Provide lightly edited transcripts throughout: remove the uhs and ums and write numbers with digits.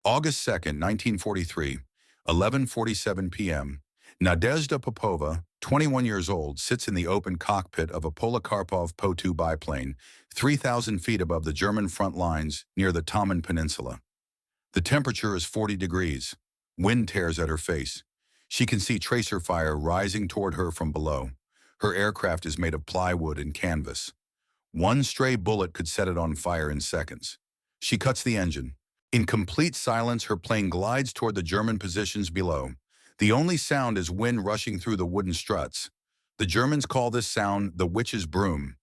August 2nd, 1943, 11:47 p.m. Nadezhda Popova, 21 years old, sits in the open cockpit of a Polikarpov Po-2 biplane, 3,000 feet above the German front lines near the Taman Peninsula. The temperature is 40 degrees. Wind tears at her face. She can see tracer fire rising toward her from below. Her aircraft is made of plywood and canvas. One stray bullet could set it on fire in seconds. She cuts the engine. In complete silence, her plane glides toward the German positions below. The only sound is wind rushing through the wooden struts. The Germans call this sound the witch's broom.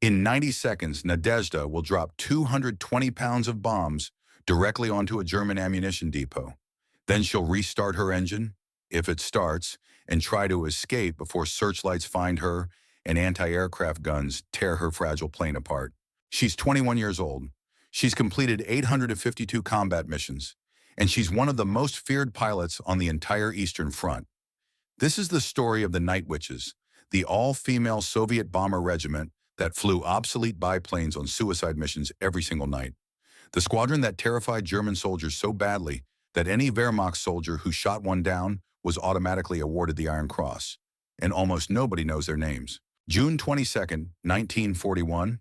In 90 seconds, Nadezhda will drop 220 pounds of bombs directly onto a German ammunition depot. Then she'll restart her engine, if it starts, and try to escape before searchlights find her and anti-aircraft guns tear her fragile plane apart. She's 21 years old. She's completed 852 combat missions, and she's one of the most feared pilots on the entire Eastern Front. This is the story of the Night Witches, the all-female Soviet bomber regiment that flew obsolete biplanes on suicide missions every single night. The squadron that terrified German soldiers so badly that any Wehrmacht soldier who shot one down was automatically awarded the Iron Cross, and almost nobody knows their names. June 22nd, 1941,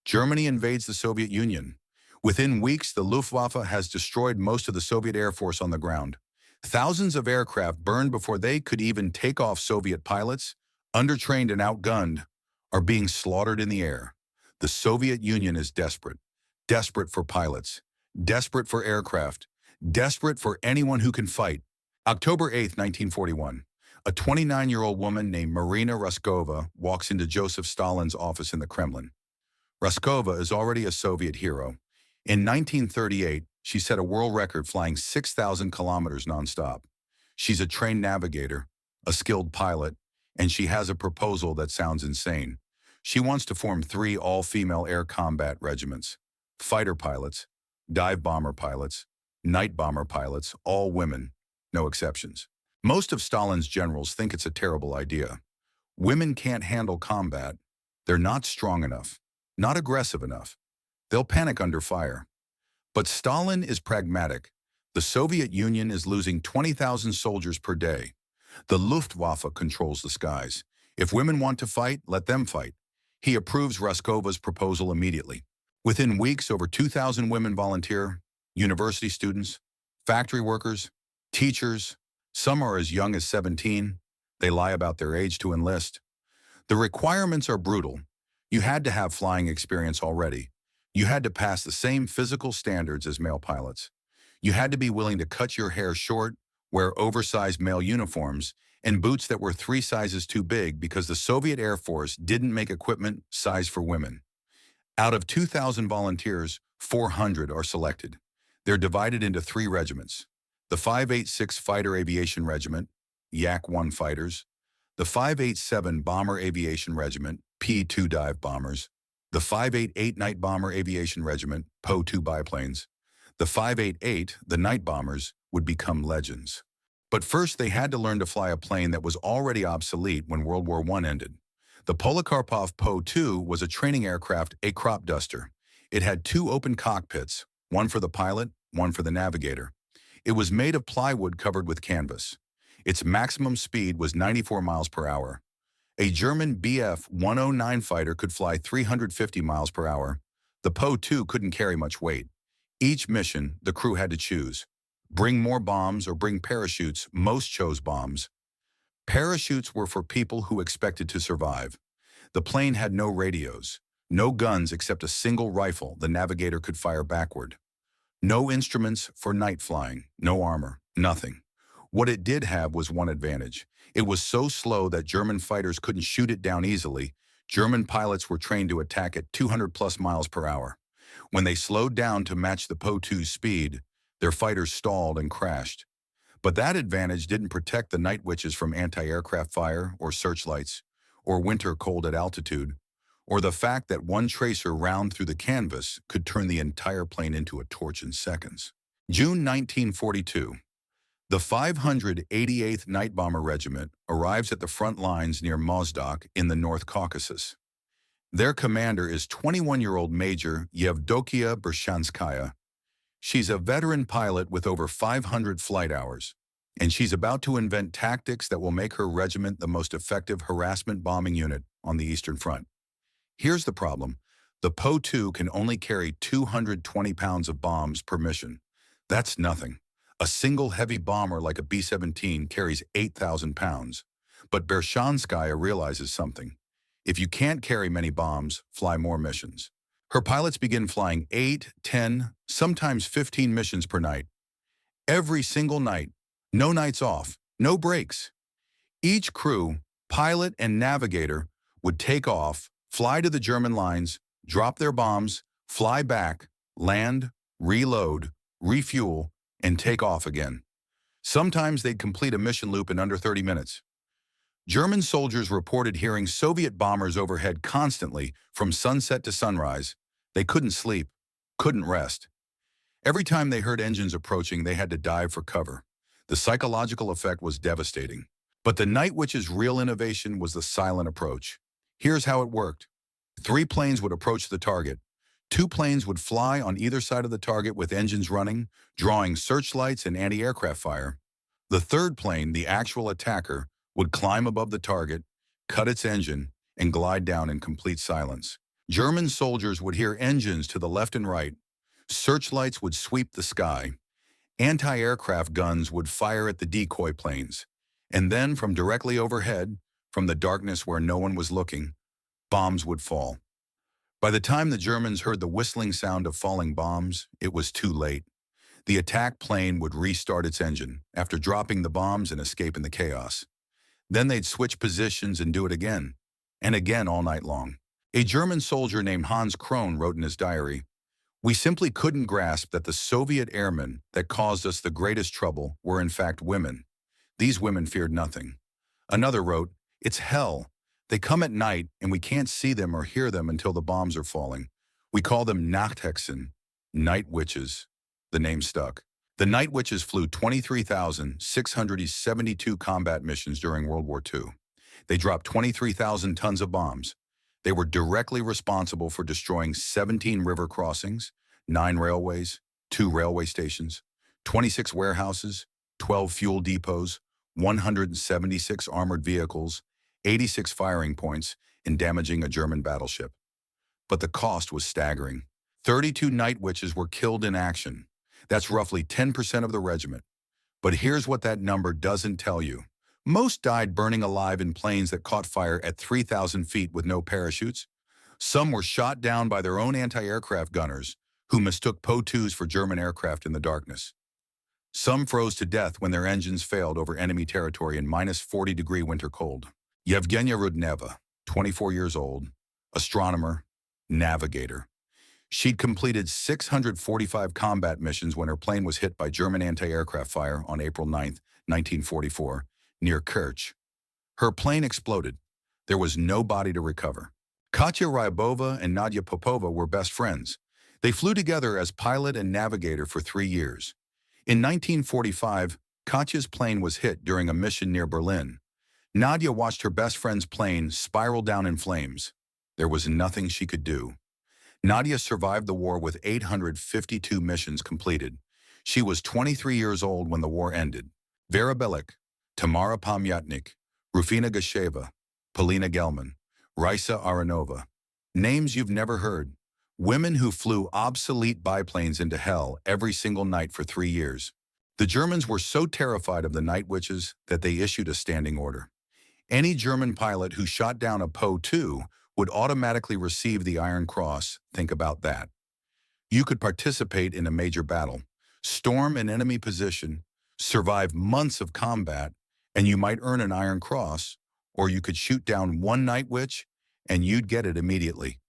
Germany invades the Soviet Union. Within weeks, the Luftwaffe has destroyed most of the Soviet Air Force on the ground. Thousands of aircraft burned before they could even take off. Soviet pilots, undertrained and outgunned, are being slaughtered in the air. The Soviet Union is desperate. Desperate for pilots. Desperate for aircraft. Desperate for anyone who can fight. October 8th, 1941. A 29-year-old woman named Marina Raskova walks into Joseph Stalin's office in the Kremlin. Raskova is already a Soviet hero. In 1938, she set a world record flying 6,000 kilometers nonstop. She's a trained navigator, a skilled pilot, and she has a proposal that sounds insane. She wants to form 3 all-female air combat regiments. Fighter pilots, dive bomber pilots, night bomber pilots, all women, no exceptions. Most of Stalin's generals think it's a terrible idea. Women can't handle combat. They're not strong enough, not aggressive enough. They'll panic under fire. But Stalin is pragmatic. The Soviet Union is losing 20,000 soldiers per day. The Luftwaffe controls the skies. If women want to fight, let them fight. He approves Raskova's proposal immediately. Within weeks, over 2,000 women volunteer, university students, factory workers, teachers. Some are as young as 17. They lie about their age to enlist. The requirements are brutal. You had to have flying experience already. You had to pass the same physical standards as male pilots. You had to be willing to cut your hair short, wear oversized male uniforms, and boots that were 3 sizes too big because the Soviet Air Force didn't make equipment sized for women. Out of 2,000 volunteers, 400 are selected. They're divided into 3 regiments. The 586 Fighter Aviation Regiment, Yak-1 fighters, the 587 Bomber Aviation Regiment, P-2 dive bombers, the 588 Night Bomber Aviation Regiment, Po-2 biplanes. The 588, the Night Bombers, would become legends. But first they had to learn to fly a plane that was already obsolete when World War I ended. The Polikarpov Po-2 was a training aircraft, a crop duster. It had 2 open cockpits, one for the pilot, one for the navigator. It was made of plywood covered with canvas. Its maximum speed was 94 miles per hour. A German Bf-109 fighter could fly 350 miles per hour. The Po-2 couldn't carry much weight. Each mission, the crew had to choose. Bring more bombs or bring parachutes. Most chose bombs. Parachutes were for people who expected to survive. The plane had no radios, no guns except a single rifle the navigator could fire backward. No instruments for night flying, no armor, nothing. What it did have was one advantage. It was so slow that German fighters couldn't shoot it down easily. German pilots were trained to attack at 200+ miles per hour. When they slowed down to match the Po-2's speed, their fighters stalled and crashed. But that advantage didn't protect the Night Witches from anti-aircraft fire or searchlights, or winter cold at altitude, or the fact that one tracer round through the canvas could turn the entire plane into a torch in seconds. June 1942. The 588th Night Bomber Regiment arrives at the front lines near Mozdok in the North Caucasus. Their commander is 21-year-old Major Yevdokia Bershanskaya. She's a veteran pilot with over 500 flight hours, and she's about to invent tactics that will make her regiment the most effective harassment bombing unit on the Eastern Front. Here's the problem. The Po-2 can only carry 220 pounds of bombs per mission. That's nothing. A single heavy bomber like a B-17 carries 8,000 pounds. But Bershanskaya realizes something. If you can't carry many bombs, fly more missions. Her pilots begin flying 8, 10, sometimes 15 missions per night. Every single night. No nights off. No breaks. Each crew, pilot and navigator, would take off, fly to the German lines, drop their bombs, fly back, land, reload, refuel, and take off again. Sometimes they'd complete a mission loop in under 30 minutes. German soldiers reported hearing Soviet bombers overhead constantly from sunset to sunrise. They couldn't sleep, couldn't rest. Every time they heard engines approaching, they had to dive for cover. The psychological effect was devastating. But the Night Witch's real innovation was the silent approach. Here's how it worked. 3 planes would approach the target. 2 planes would fly on either side of the target with engines running, drawing searchlights and anti-aircraft fire. The 3rd plane, the actual attacker, would climb above the target, cut its engine, and glide down in complete silence. German soldiers would hear engines to the left and right. Searchlights would sweep the sky. Anti-aircraft guns would fire at the decoy planes. And then, from directly overhead, from the darkness where no one was looking, bombs would fall. By the time the Germans heard the whistling sound of falling bombs, it was too late. The attack plane would restart its engine after dropping the bombs and escaping the chaos. Then they'd switch positions and do it again, and again all night long. A German soldier named Hans Krohn wrote in his diary, "We simply couldn't grasp that the Soviet airmen that caused us the greatest trouble were in fact women. These women feared nothing." Another wrote, "It's hell. They come at night and we can't see them or hear them until the bombs are falling. We call them Nachthexen, night witches." The name stuck. The Night Witches flew 23,672 combat missions during World War II. They dropped 23,000 tons of bombs. They were directly responsible for destroying 17 river crossings, 9 railways, 2 railway stations, 26 warehouses, 12 fuel depots, 176 armored vehicles, 86 firing points, and damaging a German battleship. But the cost was staggering. 32 Night Witches were killed in action. That's roughly 10% of the regiment. But here's what that number doesn't tell you. Most died burning alive in planes that caught fire at 3,000 feet with no parachutes. Some were shot down by their own anti-aircraft gunners, who mistook Po-2s for German aircraft in the darkness. Some froze to death when their engines failed over enemy territory in -40-degree winter cold. Yevgenia Rudneva, 24 years old, astronomer, navigator. She'd completed 645 combat missions when her plane was hit by German anti-aircraft fire on April 9, 1944, near Kerch. Her plane exploded. There was no body to recover. Katya Ryabova and Nadezhda Popova were best friends. They flew together as pilot and navigator for 3 years. In 1945, Katya's plane was hit during a mission near Berlin. Nadia watched her best friend's plane spiral down in flames. There was nothing she could do. Nadia survived the war with 852 missions completed. She was 23 years old when the war ended. Vera Bellick, Tamara Pamyatnik, Rufina Gasheva, Polina Gelman, Raisa Aronova. Names you've never heard. Women who flew obsolete biplanes into hell every single night for 3 years. The Germans were so terrified of the Night Witches that they issued a standing order. Any German pilot who shot down a Po-2 would automatically receive the Iron Cross. Think about that. You could participate in a major battle, storm an enemy position, survive months of combat, and you might earn an Iron Cross, or you could shoot down one Night Witch and you'd get it immediately.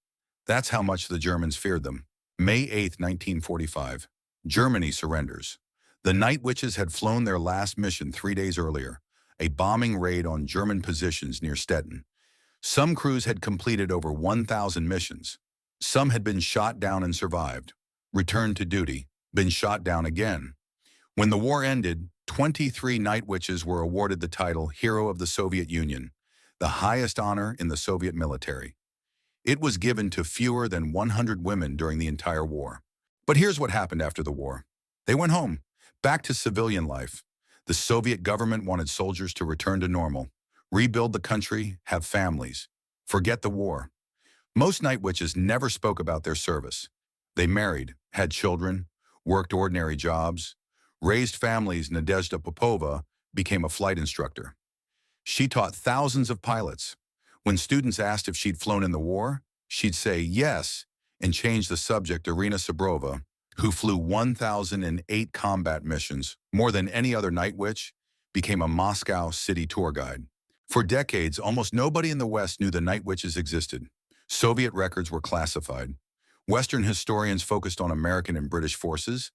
That's how much the Germans feared them. May 8, 1945. Germany surrenders. The Night Witches had flown their last mission 3 days earlier, a bombing raid on German positions near Stettin. Some crews had completed over 1,000 missions. Some had been shot down and survived, returned to duty, been shot down again. When the war ended, 23 Night Witches were awarded the title Hero of the Soviet Union, the highest honor in the Soviet military. It was given to fewer than 100 women during the entire war. But here's what happened after the war. They went home, back to civilian life. The Soviet government wanted soldiers to return to normal, rebuild the country, have families. Forget the war. Most night witches never spoke about their service. They married, had children, worked ordinary jobs, raised families. Nadezhda Popova became a flight instructor. She taught thousands of pilots. When students asked if she'd flown in the war, she'd say yes and change the subject. Irina Sabrova, who flew 1,008 combat missions, more than any other night witch, became a Moscow city tour guide. For decades, almost nobody in the West knew the night witches existed. Soviet records were classified. Western historians focused on American and British forces.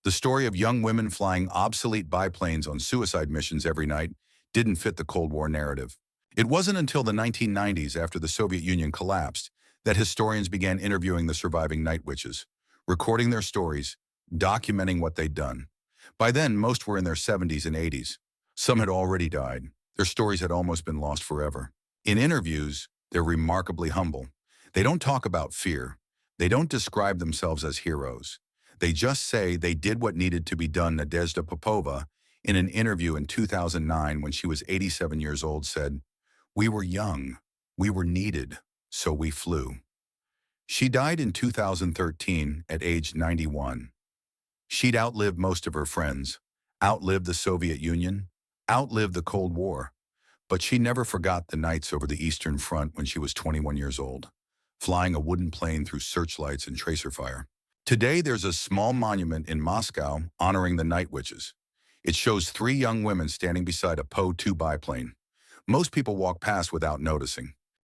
The story of young women flying obsolete biplanes on suicide missions every night didn't fit the Cold War narrative. It wasn't until the 1990s, after the Soviet Union collapsed, that historians began interviewing the surviving night witches, recording their stories, documenting what they'd done. By then, most were in their 70s and 80s. Some had already died. Their stories had almost been lost forever. In interviews, they're remarkably humble. They don't talk about fear. They don't describe themselves as heroes. They just say they did what needed to be done. Nadezhda Popova, in an interview in 2009 when she was 87 years old, said, "We were young. We were needed, so we flew." She died in 2013 at age 91. She'd outlived most of her friends, outlived the Soviet Union, outlived the Cold War, but she never forgot the nights over the Eastern Front when she was 21 years old, flying a wooden plane through searchlights and tracer fire. Today, there's a small monument in Moscow honoring the night witches. It shows 3 young women standing beside a Po-2 biplane. Most people walk past without noticing.